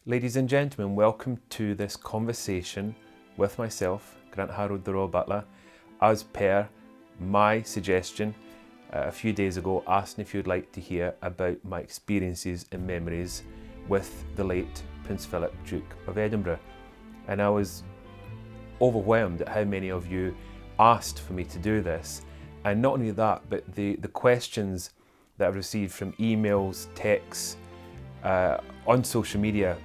Ladies and gentlemen, welcome to this conversation with myself, Grant Harold, the Royal Butler, as per my suggestion a few days ago, asking if you'd like to hear about my experiences and memories with the late Prince Philip, Duke of Edinburgh. And I was overwhelmed at how many of you asked for me to do this. And not only that, but the questions that I've received from emails, texts, on social media,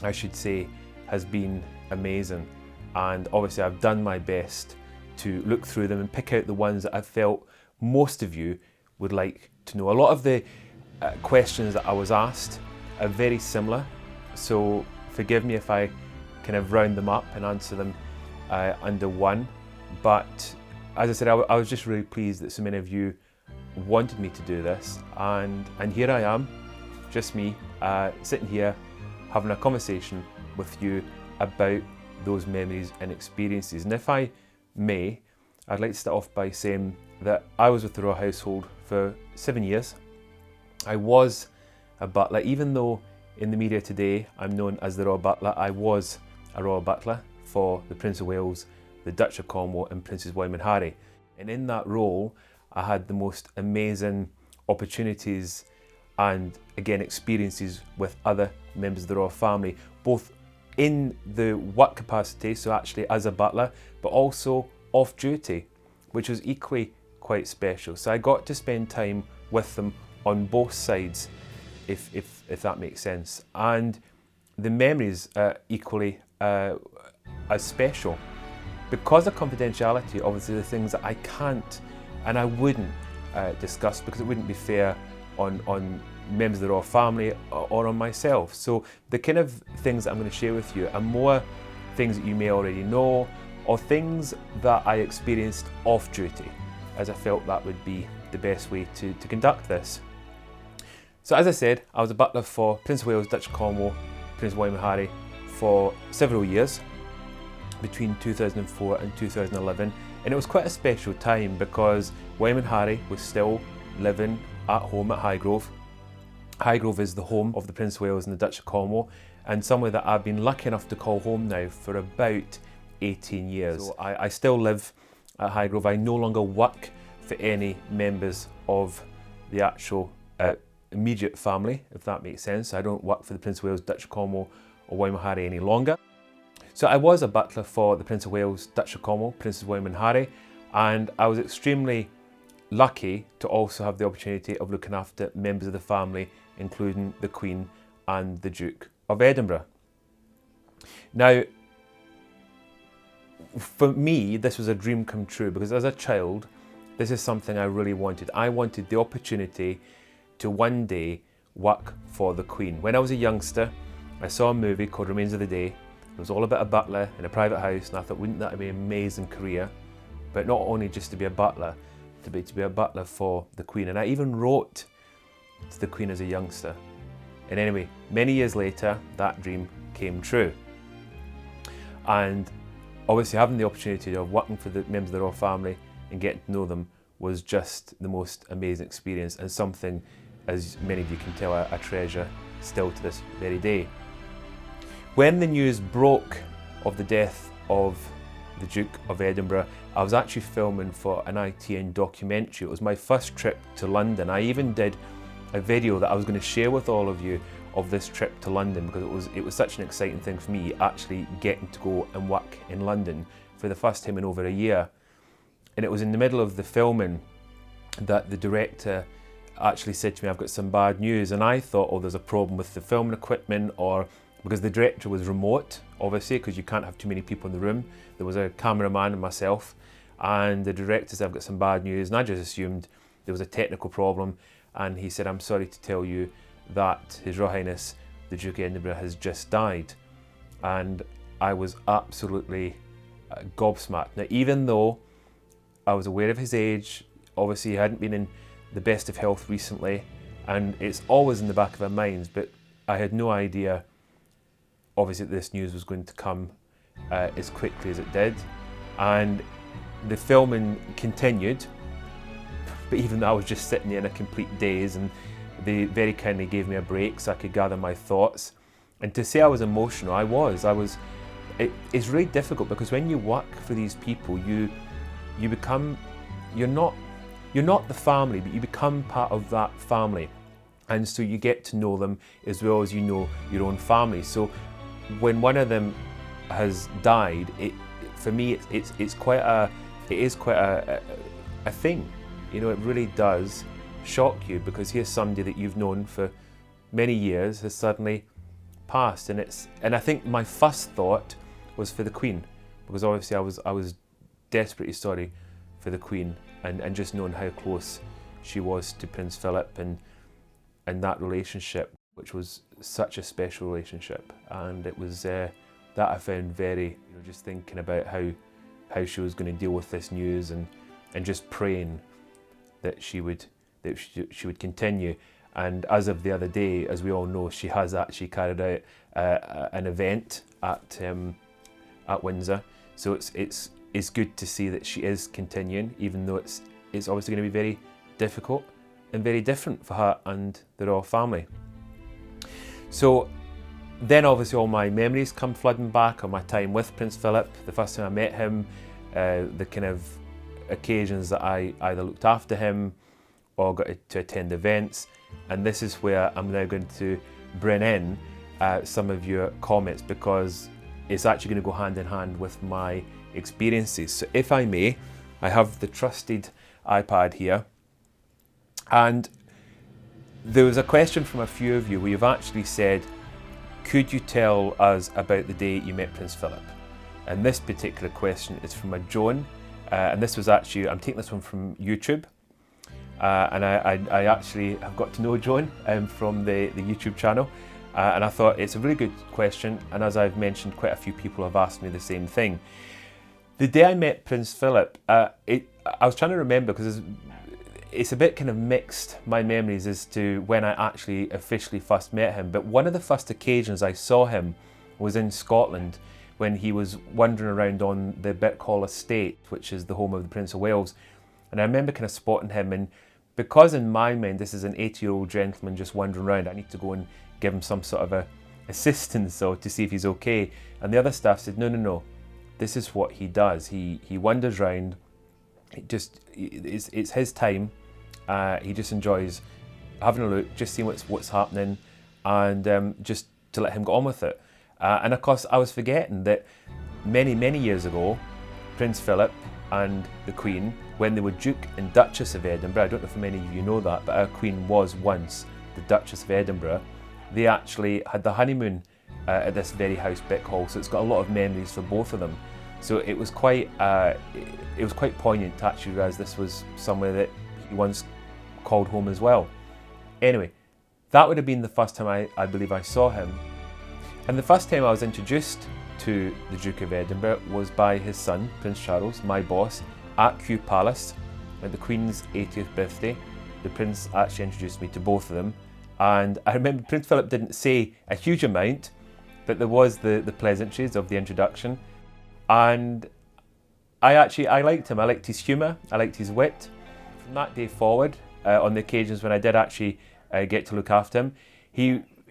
I should say, has been amazing. And obviously I've done my best to look through them and pick out the ones that I felt most of you would like to know. A lot of the questions that I was asked are very similar, so forgive me if I kind of round them up and answer them under one. But as I said, I was just really pleased that so many of you wanted me to do this, and here I am, just me, sitting here having a conversation with you about those memories and experiences. And if I may, I'd like to start off by saying that I was with the royal household for 7 years. I was a butler, even though in the media today I'm known as the Royal Butler. I was a Royal Butler for the Prince of Wales, the Duchess of Cornwall and Princess William and Harry. And in that role, I had the most amazing opportunities and again experiences with other members of the royal family, both in the work capacity, so actually as a butler, but also off duty, which was equally quite special. So I got to spend time with them on both sides, if that makes sense. And the memories are equally as special. Because of confidentiality, obviously the things that I can't and I wouldn't discuss, because it wouldn't be fair on members of the royal family or on myself. So the kind of things that I'm going to share with you are more things that you may already know, or things that I experienced off duty, as I felt that would be the best way to conduct this. So as I said, I was a butler for Prince of Wales, Duchess of Cornwall, Prince William and Harry for several years, between 2004 and 2011. And it was quite a special time because William and Harry was still living at home at Highgrove. Highgrove is the home of the Prince of Wales and the Duchess of Cornwall, and somewhere that I've been lucky enough to call home now for about 18 years. So I still live at Highgrove. I no longer work for any members of the actual immediate family, if that makes sense. I don't work for the Prince of Wales, Duchess of Cornwall or William and Harry any longer. So I was a butler for the Prince of Wales, Duchess of Cornwall, Princess William and Harry, and I was extremely lucky to also have the opportunity of looking after members of the family, including the Queen and the Duke of Edinburgh. Now, for me, this was a dream come true, because as a child, this is something I really wanted. I wanted the opportunity to one day work for the Queen. When I was a youngster, I saw a movie called Remains of the Day. It was all about a butler in a private house, and I thought, wouldn't that be an amazing career? But not only just to be a butler, to be a butler for the Queen. And I even wrote to the Queen as a youngster. And anyway, many years later, that dream came true. And obviously having the opportunity of working for the members of the royal family and getting to know them was just the most amazing experience, and something, as many of you can tell, I treasure still to this very day. When the news broke of the death of the Duke of Edinburgh, I was actually filming for an ITN documentary. It was my first trip to London. I even did a video that I was going to share with all of you of this trip to London, because it was such an exciting thing for me, actually getting to go and work in London for the first time in over a year. And it was in the middle of the filming that the director actually said to me, "I've got some bad news." And I thought, oh, there's a problem with the filming equipment, or because the director was remote, obviously, because you can't have too many people in the room. There was a cameraman and myself, and the director said, "I've got some bad news." And I just assumed there was a technical problem. And he said, "I'm sorry to tell you that His Royal Highness, the Duke of Edinburgh, has just died." And I was absolutely gobsmacked. Now, even though I was aware of his age, obviously he hadn't been in the best of health recently, and it's always in the back of our minds, but I had no idea, obviously, that this news was going to come as quickly as it did. And the filming continued, but even though I was just sitting there in a complete daze, and they very kindly gave me a break so I could gather my thoughts. And to say I was emotional, I was. It's really difficult because when you work for these people, you become, you're not the family, but you become part of that family. And so you get to know them as well as you know your own family. So when one of them has died, for me it is quite a thing. You know, it really does shock you because here's somebody that you've known for many years has suddenly passed, and I think my first thought was for the Queen, because obviously I was desperately sorry for the Queen, and just knowing how close she was to Prince Philip and that relationship, which was such a special relationship. And it was that I found very, just thinking about how she was going to deal with this news, and just praying that she would continue. And as of the other day, as we all know, she has actually carried out an event at Windsor. So it's good to see that she is continuing, even though it's obviously going to be very difficult and very different for her and the royal family. So then obviously all my memories come flooding back on my time with Prince Philip, the first time I met him, the kind of occasions that I either looked after him or got to attend events. And this is where I'm now going to bring in some of your comments, because it's actually going to go hand in hand with my experiences. So if I may, I have the trusted iPad here, and there was a question from a few of you where you've actually said, could you tell us about the day you met Prince Philip? And this particular question is from a Joan, and this was actually, I'm taking this one from YouTube, and I actually have got to know Joan from the YouTube channel, and I thought it's a really good question, and as I've mentioned, quite a few people have asked me the same thing. The day I met Prince Philip, I was trying to remember, because it's a bit kind of mixed, my memories, as to when I actually officially first met him. But one of the first occasions I saw him was in Scotland, when he was wandering around on the Birkhall estate, which is the home of the Prince of Wales. And I remember kind of spotting him, and because in my mind this is an 80-year-old gentleman just wandering around, I need to go and give him some sort of assistance or to see if he's okay. And the other staff said, no, this is what he does. He wanders around. It's his time. He just enjoys having a look, just seeing what's happening, and just to let him get on with it. And of course, I was forgetting that many years ago, Prince Philip and the Queen, when they were Duke and Duchess of Edinburgh, I don't know if many of you know that, but our Queen was once the Duchess of Edinburgh. They actually had the honeymoon at this very house, Birkhall, so it's got a lot of memories for both of them. So it was quite poignant to actually realise this was somewhere that he once called home as well. Anyway, that would have been the first time I believe I saw him. And the first time I was introduced to the Duke of Edinburgh was by his son, Prince Charles, my boss, at Kew Palace at the Queen's 80th birthday. The Prince actually introduced me to both of them. And I remember Prince Philip didn't say a huge amount, but there was the pleasantries of the introduction. And I liked him. I liked his humour, I liked his wit. From that day forward, on the occasions when I did actually get to look after him,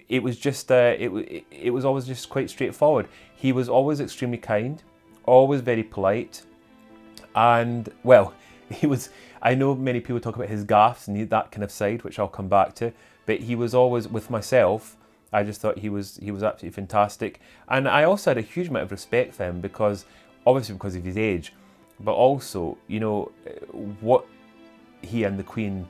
it was always just quite straightforward. He was always extremely kind, always very polite, and well, I know many people talk about his gaffes and that kind of side, which I'll come back to, but he was always, with myself, I just thought he was absolutely fantastic. And I also had a huge amount of respect for him, because obviously because of his age, but also, what he and the Queen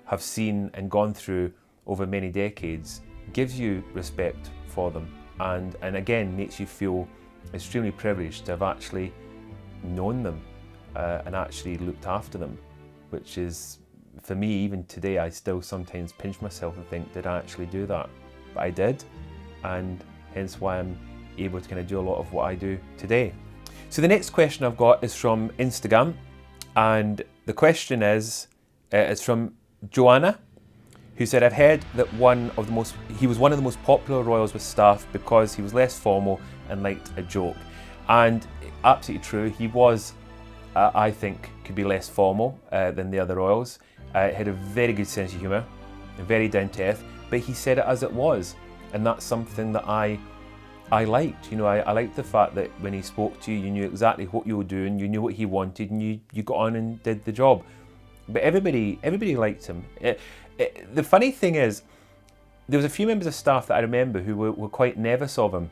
have seen and gone through over many decades gives you respect for them, and again makes you feel extremely privileged to have actually known them and actually looked after them, which is, for me, even today, I still sometimes pinch myself and think, did I actually do that? But I did, and hence why I'm able to kind of do a lot of what I do today. So the next question I've got is from Instagram, and the question is, it's from Joanna, who said, I've heard that he was one of the most popular royals with staff because he was less formal and liked a joke. And absolutely true, he was, I think, could be less formal than the other royals. He had a very good sense of humour, very down to earth, but he said it as it was. And that's something that I I liked. You know, I liked the fact that when he spoke to you, you knew exactly what you were doing, you knew what he wanted, and you got on and did the job. But everybody liked him. The funny thing is, there was a few members of staff that I remember who were quite nervous of him,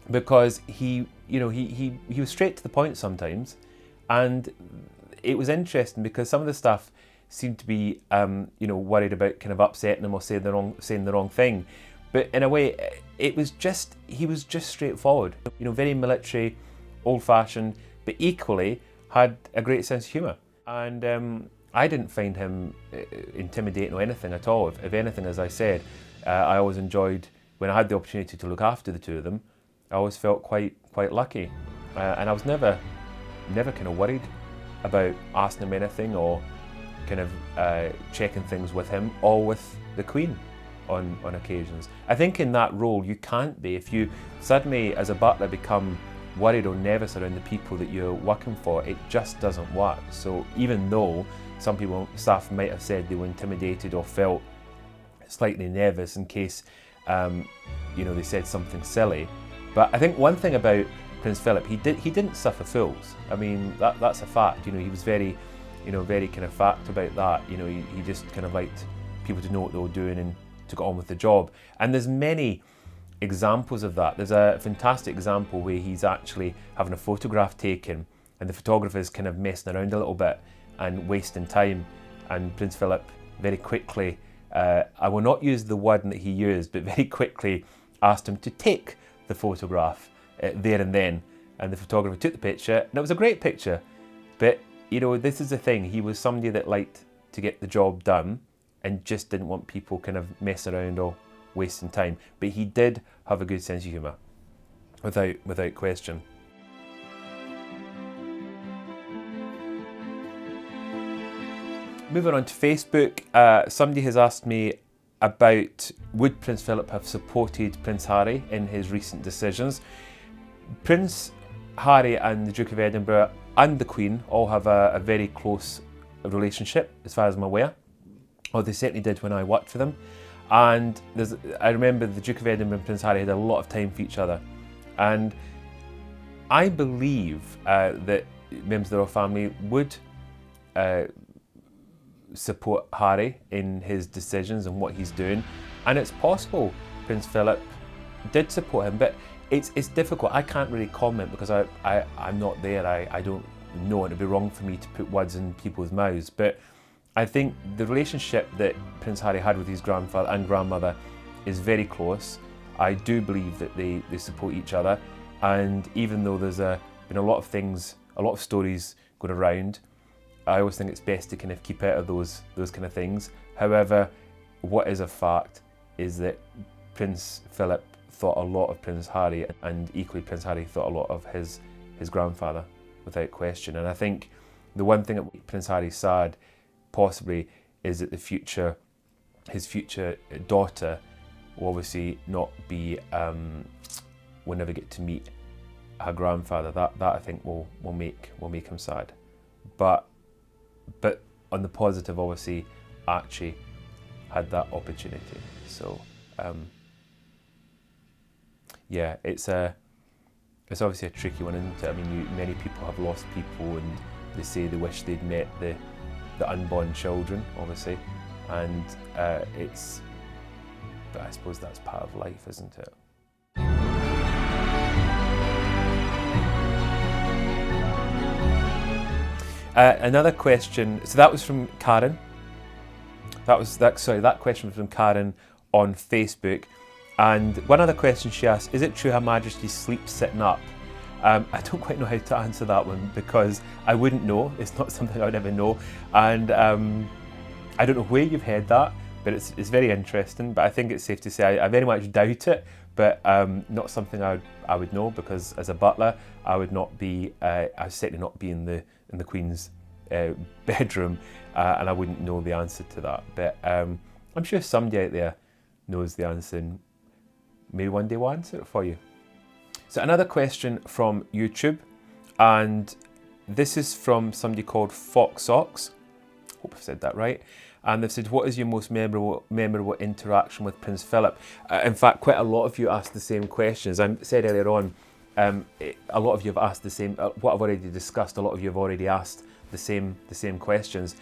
because he was straight to the point sometimes, and it was interesting because some of the staff seemed to be worried about kind of upsetting him or saying the wrong thing. But in a way, he was just straightforward. You know, very military, old-fashioned, but equally had a great sense of humour. And I didn't find him intimidating or anything at all. If anything, as I said, I always enjoyed when I had the opportunity to look after the two of them. I always felt quite lucky, and I was never kind of worried about asking him anything or kind of checking things with him or with the Queen on occasions. I think in that role you can't be. If you suddenly, as a butler, become worried or nervous around the people that you're working for, it just doesn't work. So even though some staff might have said they were intimidated or felt slightly nervous in case they said something silly, but I think one thing about Prince Philip, he didn't suffer fools. I mean, that's a fact. You know, he was very kind of fact about that. You know, he just kind of liked people to know what they were doing and to get on with the job. And there's many examples of that. There's a fantastic example where he's actually having a photograph taken and the photographer's kind of messing around a little bit and wasting time, and Prince Philip very quickly, I will not use the word that he used, but very quickly asked him to take the photograph there and then, and the photographer took the picture, and it was a great picture. But you know, this is the thing, he was somebody that liked to get the job done and just didn't want people kind of messing around or wasting time. But he did have a good sense of humour, without question. Moving on to Facebook, somebody has asked me about would Prince Philip have supported Prince Harry in his recent decisions. Prince Harry and the Duke of Edinburgh and the Queen all have a very close relationship, as far as I'm aware. Or they certainly did when I worked for them. And I remember the Duke of Edinburgh and Prince Harry had a lot of time for each other. And I believe that members of the royal family would support Harry in his decisions and what he's doing. And it's possible Prince Philip did support him, but it's difficult. I can't really comment because I'm not there. I don't know, and it'd be wrong for me to put words in people's mouths. But I think the relationship that Prince Harry had with his grandfather and grandmother is very close. I do believe that they support each other, and even though there's been a lot of stories going around, I always think it's best to kind of keep out of those kind of things. However, what is a fact is that Prince Philip thought a lot of Prince Harry, and equally Prince Harry thought a lot of his grandfather, without question. And I think the one thing that Prince Harry's sad possibly is that his future daughter will obviously not be, will never get to meet her grandfather. That I think will make him sad. But on the positive, obviously Archie had that opportunity. So yeah, it's obviously a tricky one, isn't it? I mean, many people have lost people, and they say they wish they'd met the unborn children, obviously, and but I suppose that's part of life, isn't it? Another question. So that was from Karen. That question was from Karen on Facebook. And one other question she asked: is it true Her Majesty sleeps sitting up? I don't quite know how to answer that one because I wouldn't know. It's not something I would ever know, and I don't know where you've heard that, but it's very interesting. But I think it's safe to say I very much doubt it, but not something I would know, because as a butler I would not be. I would certainly not be in the Queen's bedroom, and I wouldn't know the answer to that. But I'm sure somebody out there knows the answer, and maybe one day we'll answer it for you. So another question from YouTube, and this is from somebody called Fox Ox. Hope I've said that right. and they've said, what is your most memorable interaction with Prince Philip? In fact, quite a lot of you asked the same questions. I said earlier on, a lot of you have asked the same, what I've already discussed, a lot of you have already asked the same questions.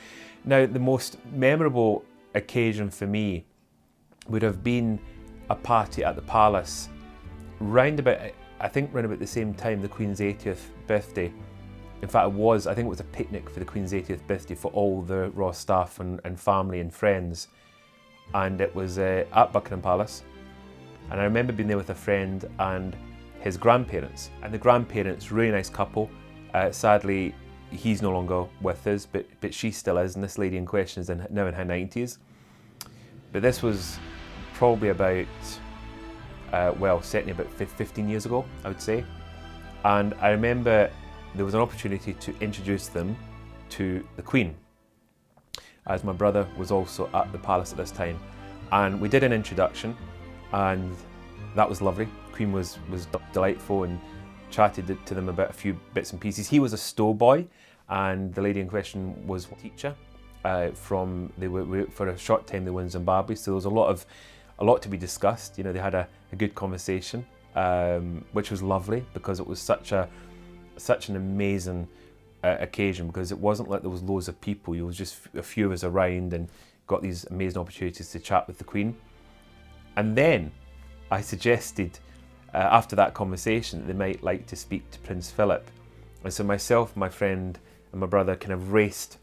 Now, the most memorable occasion for me would have been a party at the palace, I think round about the same time the Queen's 80th birthday. In fact, I think it was a picnic for the Queen's 80th birthday for all the royal staff and family and friends. And it was at Buckingham Palace. And I remember being there with a friend and his grandparents. And the grandparents, really nice couple. Sadly, he's no longer with us, but she still is. And this lady in question is now in her 90s. But this was probably about, certainly about 15 years ago, I would say. And I remember there was an opportunity to introduce them to the Queen, as my brother was also at the palace at this time. And we did an introduction, and that was lovely. The Queen was delightful and chatted to them about a few bits and pieces. He was a stow boy, and the lady in question was a teacher. For a short time they were in Zimbabwe, so there was a lot to be discussed. You know, they had a good conversation, which was lovely because it was such an amazing occasion, because it wasn't like there was loads of people. It was just a few of us around and got these amazing opportunities to chat with the Queen. And then I suggested after that conversation that they might like to speak to Prince Philip. And so myself, my friend and my brother kind of raced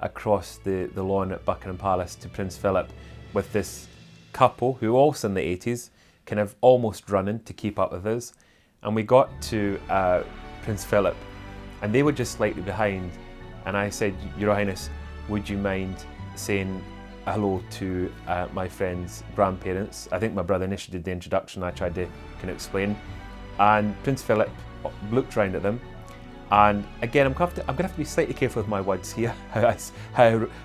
across the lawn at Buckingham Palace to Prince Philip with this couple who were also in the 80s, kind of almost running to keep up with us. And we got to Prince Philip, and they were just slightly behind. And I said, Your Highness, would you mind saying hello to my friend's grandparents? I think my brother initially did the introduction. I tried to kind of explain. And Prince Philip looked round at them. And again, I'm going to have to be slightly careful with my words here, how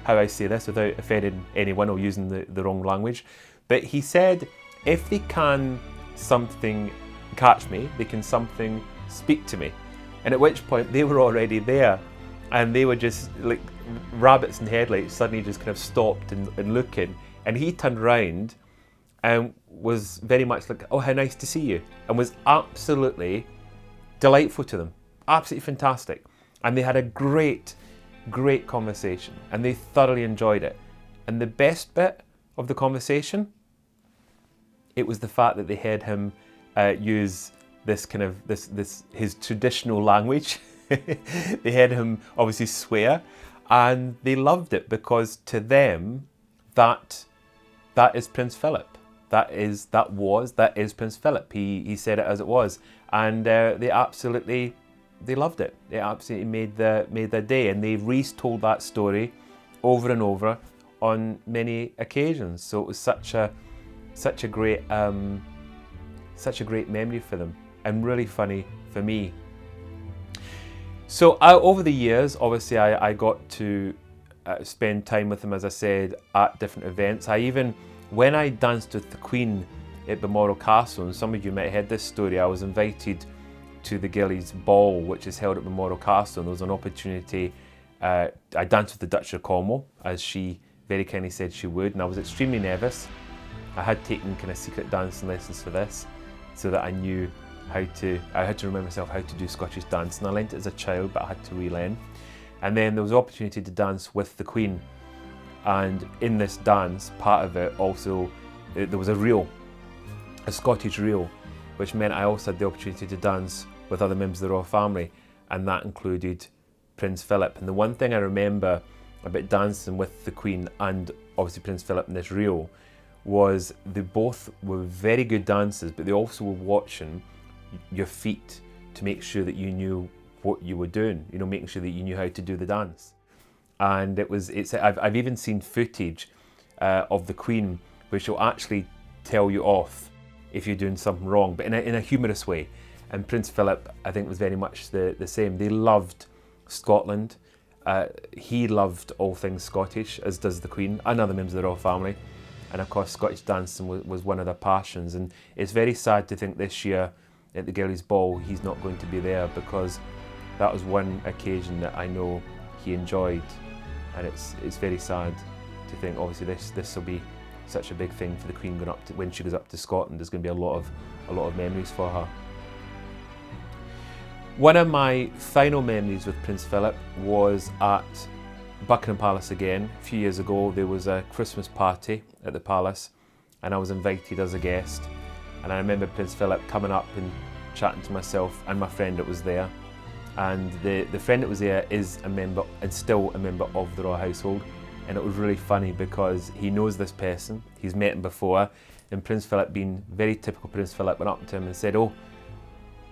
I say this without offending anyone or using the wrong language. But he said, if they can something catch me, they can something speak to me. And at which point they were already there, and they were just like rabbits in headlights, suddenly just kind of stopped and looking. And he turned around and was very much like, oh, how nice to see you, and was absolutely delightful to them. Absolutely fantastic. And they had a great conversation, and they thoroughly enjoyed it. And the best bit of the conversation, it was the fact that they heard him use this kind of his traditional language. They heard him obviously swear, and they loved it, because to them that is Prince Philip. That is Prince Philip. He said it as it was, and they loved it. It absolutely made their day, and they retold that story over and over on many occasions. So it was such a great memory for them, and really funny for me. So over the years, obviously, I got to spend time with them, as I said, at different events. When I danced with the Queen at Balmoral Castle, and some of you might have heard this story, I was invited to the Gillies Ball, which is held at Balmoral Castle, and there was an opportunity. I danced with the Duchess of Cornwall, as she very kindly said she would, and I was extremely nervous. I had taken kind of secret dancing lessons for this, so that I knew I had to remind myself how to do Scottish dance, and I learnt it as a child, but I had to relearn. And then there was an opportunity to dance with the Queen, and in this dance, part of it also, there was a Scottish reel, which meant I also had the opportunity to dance with other members of the royal family, and that included Prince Philip. And the one thing I remember about dancing with the Queen and obviously Prince Philip in this reel was they both were very good dancers, but they also were watching your feet to make sure that you knew what you were doing, making sure that you knew how to do the dance. And I've even seen footage of the Queen which will actually tell you off if you're doing something wrong, but in a humorous way. And Prince Philip, I think, was very much the same. They loved Scotland. He loved all things Scottish, as does the Queen and other members of the royal family. And of course, Scottish dancing was one of their passions. And it's very sad to think this year at the Gillies Ball he's not going to be there, because that was one occasion that I know he enjoyed and it's very sad to think obviously this will be such a big thing for the Queen going up to, when she goes up to Scotland. There's going to be a lot of memories for her. One of my final memories with Prince Philip was at Buckingham Palace again. A few years ago there was a Christmas party at the palace and I was invited as a guest, and I remember Prince Philip coming up and chatting to myself and my friend that was there, and the friend that was there is a member and still a member of the royal household, and it was really funny because he knows this person, he's met him before, and Prince Philip, being very typical Prince Philip, went up to him and said, "Oh,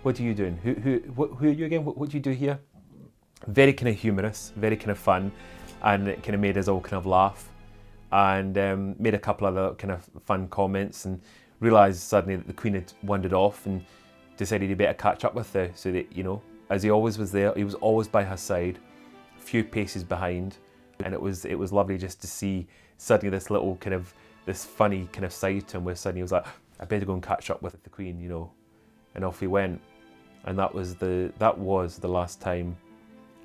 what are you doing? Who are you again? What do you do here?" Very kind of humorous, very kind of fun, and it kind of made us all kind of laugh, and made a couple other kind of fun comments, and realised suddenly that the Queen had wandered off and decided he better catch up with her, so that, you know, as he always was there, he was always by her side, a few paces behind, and it was lovely just to see suddenly this little kind of, this funny kind of side to him where suddenly he was like, "I better go and catch up with the Queen," you know, and off he went. And that was the last time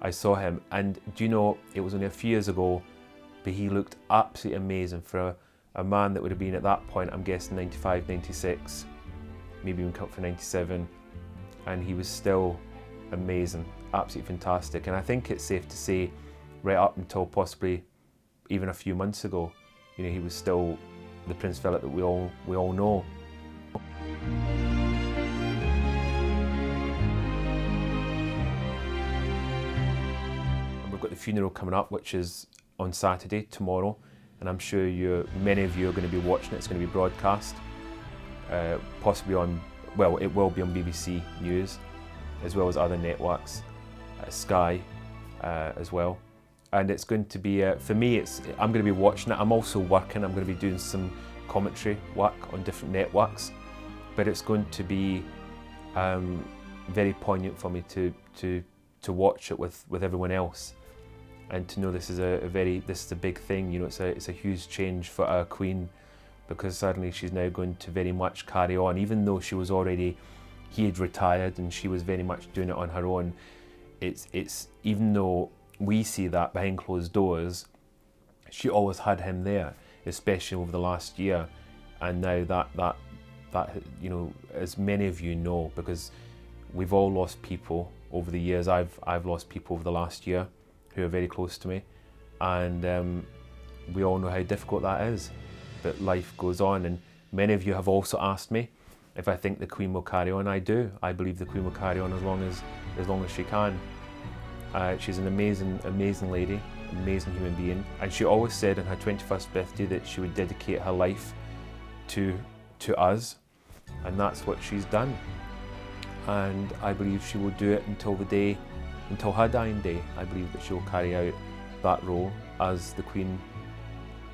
I saw him. And do you know, it was only a few years ago, but he looked absolutely amazing for a man that would have been at that point, I'm guessing 95, 96, maybe even come up for 97, and he was still amazing, absolutely fantastic. And I think it's safe to say, right up until possibly even a few months ago, you know, he was still the Prince Philip that we all know. We've got the funeral coming up, which is on Saturday, tomorrow, and I'm sure many of you are going to be watching it. It's going to be broadcast, possibly on, well, it will be on BBC News, as well as other networks, Sky as well. And it's going to be, for me, I'm going to be watching it. I'm also working. I'm going to be doing some commentary work on different networks, but it's going to be very poignant for me to watch it with everyone else, and to know this is a big thing. You know, it's a huge change for our Queen, because suddenly she's now going to very much carry on, even though he had retired and she was very much doing it on her own. It's even though we see that behind closed doors, she always had him there, especially over the last year. And now that you know, as many of you know, because we've all lost people over the years. I've lost people over the last year who are very close to me, and we all know how difficult that is. But life goes on, and many of you have also asked me if I think the Queen will carry on. I do. I believe the Queen will carry on as long as she can. She's an amazing lady, amazing human being, and she always said on her 21st birthday that she would dedicate her life to us, and that's what she's done. And I believe she will do it until her dying day. I believe that she will carry out that role as the Queen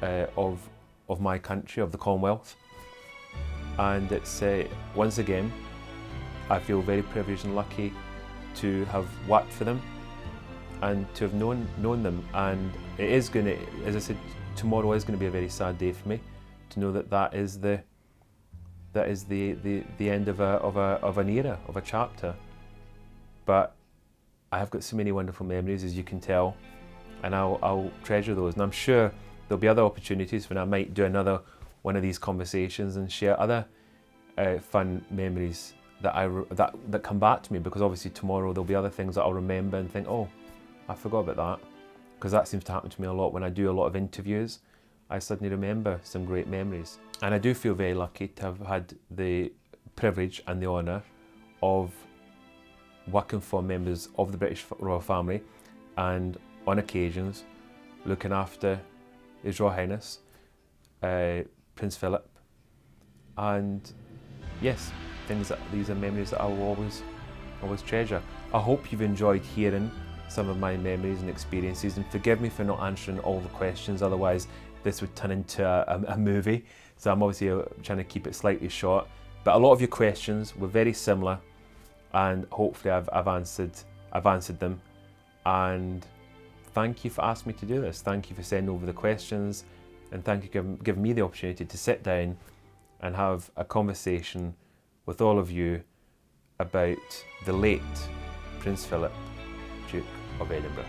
of my country, of the Commonwealth. And it's once again, I feel very privileged and lucky to have worked for them and to have known them. And it is going to, as I said, tomorrow is going to be a very sad day for me, to know that is the end of an era, of a chapter. But I have got so many wonderful memories, as you can tell, and I'll treasure those. And I'm sure there'll be other opportunities when I might do another one of these conversations and share other fun memories that come back to me, because obviously tomorrow there'll be other things that I'll remember and think, oh, I forgot about that, because that seems to happen to me a lot when I do a lot of interviews. I suddenly remember some great memories. And I do feel very lucky to have had the privilege and the honour of working for members of the British royal family, and on occasions looking after His Royal Highness Prince Philip. And yes, these are memories that I will always treasure. I hope you've enjoyed hearing some of my memories and experiences, and forgive me for not answering all the questions, otherwise this would turn into a movie. So I'm obviously trying to keep it slightly short, but a lot of your questions were very similar, and hopefully I've answered them. And thank you for asking me to do this. Thank you for sending over the questions, and thank you for giving me the opportunity to sit down and have a conversation with all of you about the late Prince Philip, Duke of Edinburgh.